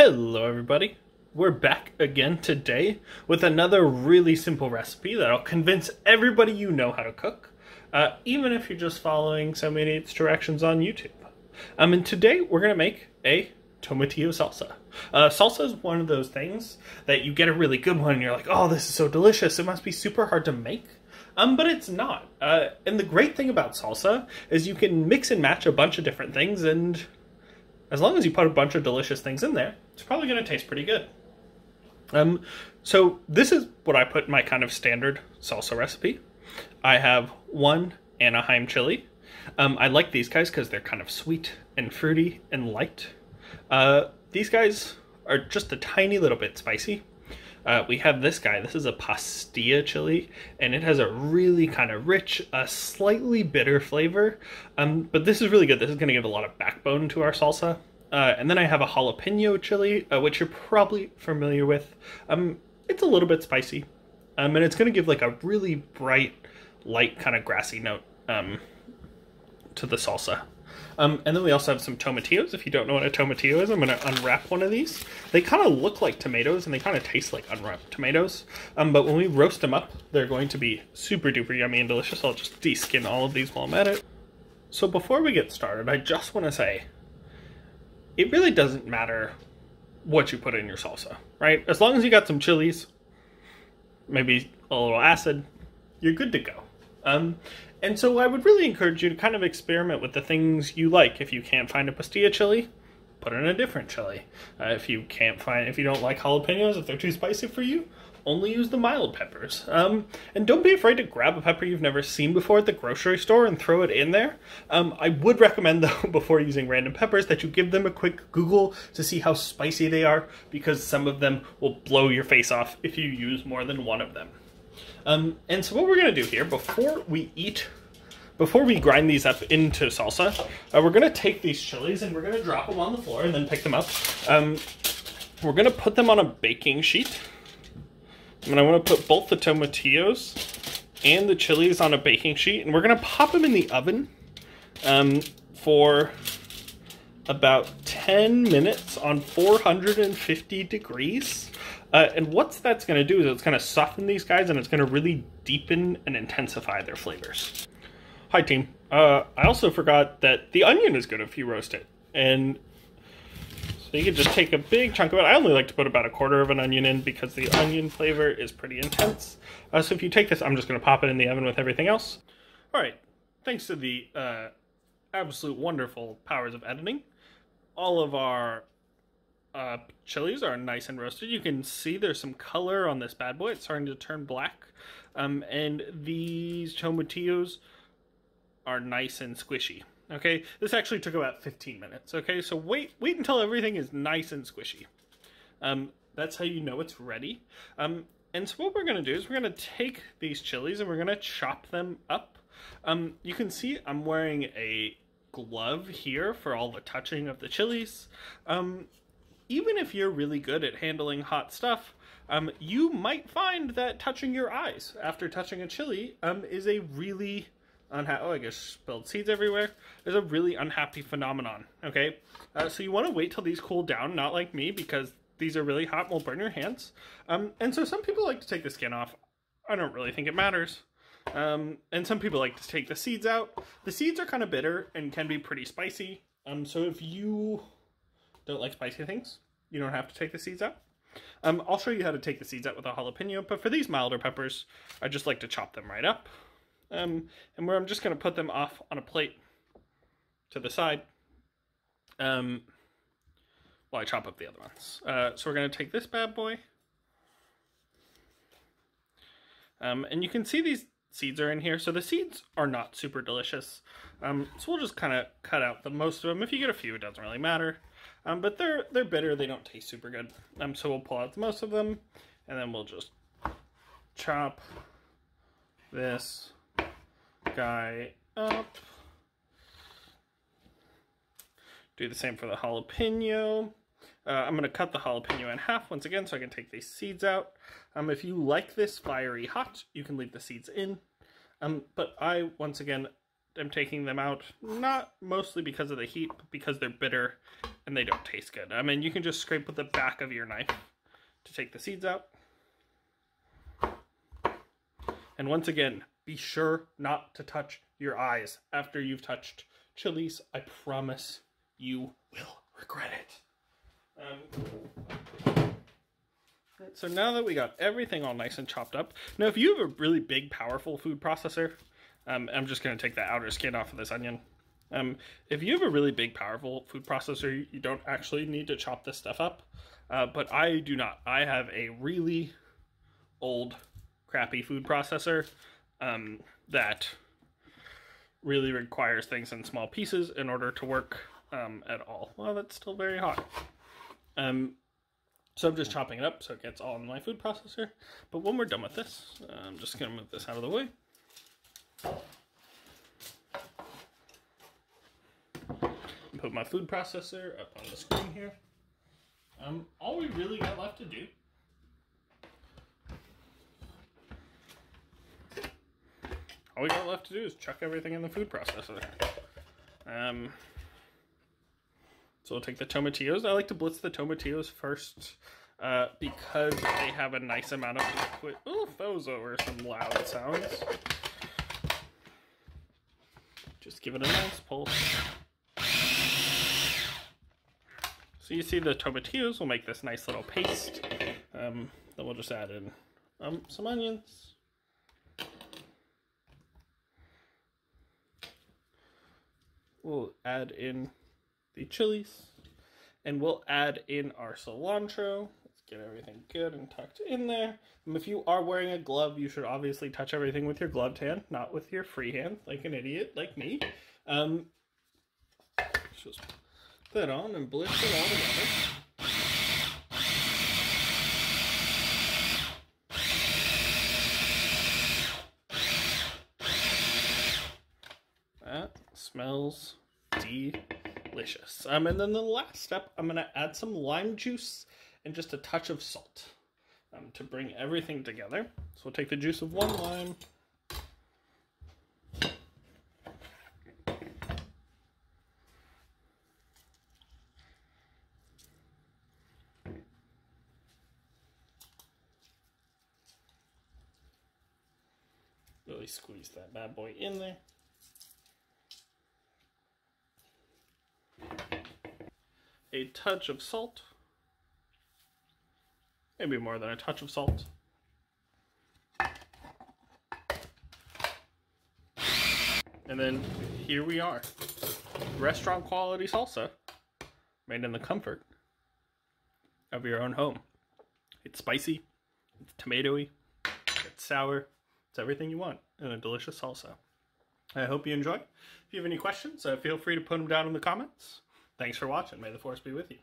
Hello everybody, we're back again today with another really simple recipe that'll convince everybody you know how to cook, even if you're just following so many directions on YouTube. And today we're going to make a Tomatillo salsa. Salsa is one of those things that you get a really good one and you're like, oh, this is so delicious, it must be super hard to make. But it's not. And the great thing about salsa is you can mix and match a bunch of different things, and as long as you put a bunch of delicious things in there, it's probably going to taste pretty good. So this is what I put in my kind of standard salsa recipe. I have one Anaheim chili. I like these guys because they're kind of sweet and fruity and light. These guys are just a tiny little bit spicy. We have this guy. This is a pastilla chili, and it has a really kind of rich, slightly bitter flavor. But this is really good. This is going to give a lot of backbone to our salsa. And then I have a jalapeno chili, which you're probably familiar with. It's a little bit spicy, and it's going to give like a really bright, light kind of grassy note to the salsa. And then we also have some tomatillos. If you don't know what a tomatillo is, I'm going to unwrap one of these. They kind of look like tomatoes, and they kind of taste like unwrapped tomatoes. But when we roast them up, they're going to be super duper yummy and delicious. I'll just de-skin all of these while I'm at it. So before we get started, I just want to say, it really doesn't matter what you put in your salsa, right? As long as you got some chilies, maybe a little acid, you're good to go. And so I would really encourage you to kind of experiment with the things you like. If you can't find a pastilla chili, put in a different chili. If you don't like jalapenos, if they're too spicy for you, only use the mild peppers. And don't be afraid to grab a pepper you've never seen before at the grocery store and throw it in there. I would recommend, though, before using random peppers, that you give them a quick Google to see how spicy they are, because some of them will blow your face off if you use more than one of them. And so what we're going to do here, before we grind these up into salsa, we're going to take these chilies and we're going to drop them on the floor and then pick them up. We're going to put them on a baking sheet. And I want to put both the tomatillos and the chilies on a baking sheet, and we're going to pop them in the oven for about 10 minutes on 450 degrees. And what that's going to do is it's going to soften these guys, and it's going to really deepen and intensify their flavors. Hi, team. I also forgot that the onion is good if you roast it. And so you can just take a big chunk of it. I only like to put about 1/4 of an onion in because the onion flavor is pretty intense. So if you take this, I'm just going to pop it in the oven with everything else. All right. Thanks to the absolute wonderful powers of editing, all of our chilies are nice and roasted. You can see there's some color on this bad boy. It's starting to turn black. And these tomatillos are nice and squishy. Okay, this actually took about 15 minutes. Okay, so wait until everything is nice and squishy. That's how you know it's ready. And so what we're going to do is we're going to take these chilies and we're going to chop them up. You can see I'm wearing a glove here for all the touching of the chilies. Even if you're really good at handling hot stuff, you might find that touching your eyes after touching a chili is a really I guess spilled seeds everywhere. There's a really unhappy phenomenon, okay? So you want to wait till these cool down, not like me, because these are really hot and will burn your hands. And so some people like to take the skin off. I don't really think it matters. And some people like to take the seeds out. The seeds are kind of bitter and can be pretty spicy. So if you don't like spicy things, you don't have to take the seeds out. I'll show you how to take the seeds out with a jalapeno, but for these milder peppers, I just like to chop them right up. And where I'm just going to put them off on a plate to the side while I chop up the other ones. So we're going to take this bad boy. And you can see these seeds are in here. So the seeds are not super delicious. So we'll just kind of cut out the most of them. If you get a few, it doesn't really matter. But they're bitter. They don't taste super good. So we'll pull out the most of them. And then we'll just chop this guy up. Do the same for the jalapeno. I'm going to cut the jalapeno in half once again so I can take these seeds out. If you like this fiery hot, you can leave the seeds in. But I, once again, am taking them out, not mostly because of the heat, but because they're bitter and they don't taste good. I mean, you can just scrape with the back of your knife to take the seeds out. And once again, be sure not to touch your eyes after you've touched chilies. I promise you will regret it. So now that we got everything all nice and chopped up, now if you have a really big, powerful food processor, I'm just going to take the outer skin off of this onion. If you have a really big, powerful food processor, you don't actually need to chop this stuff up. But I do not. I have a really old, crappy food processor that really requires things in small pieces in order to work at all. Well, that's still very hot. So I'm just chopping it up so it gets all in my food processor. But when we're done with this, I'm just going to move this out of the way. Put my food processor up on the screen here. All we really got left to do is chuck everything in the food processor. So we'll take the tomatillos. I like to blitz the tomatillos first because they have a nice amount of liquid. Oof, those were some loud sounds. Just give it a nice pulse. So you see the tomatillos will make this nice little paste. Then we'll just add in some onions. We'll add in the chilies. And we'll add in our cilantro. Let's get everything good and tucked in there. And if you are wearing a glove, you should obviously touch everything with your gloved hand, not with your free hand, like an idiot like me. Just put that on and blitz it all together. That smells delicious. And then the last step, I'm going to add some lime juice and just a touch of salt to bring everything together. So we'll take the juice of one lime. Really squeeze that bad boy in there. A touch of salt. Maybe more than a touch of salt. And then here we are. Restaurant quality salsa made in the comfort of your own home. It's spicy, it's tomatoey, it's sour, it's everything you want in a delicious salsa. I hope you enjoy. If you have any questions, feel free to put them down in the comments. Thanks for watching. May the force be with you.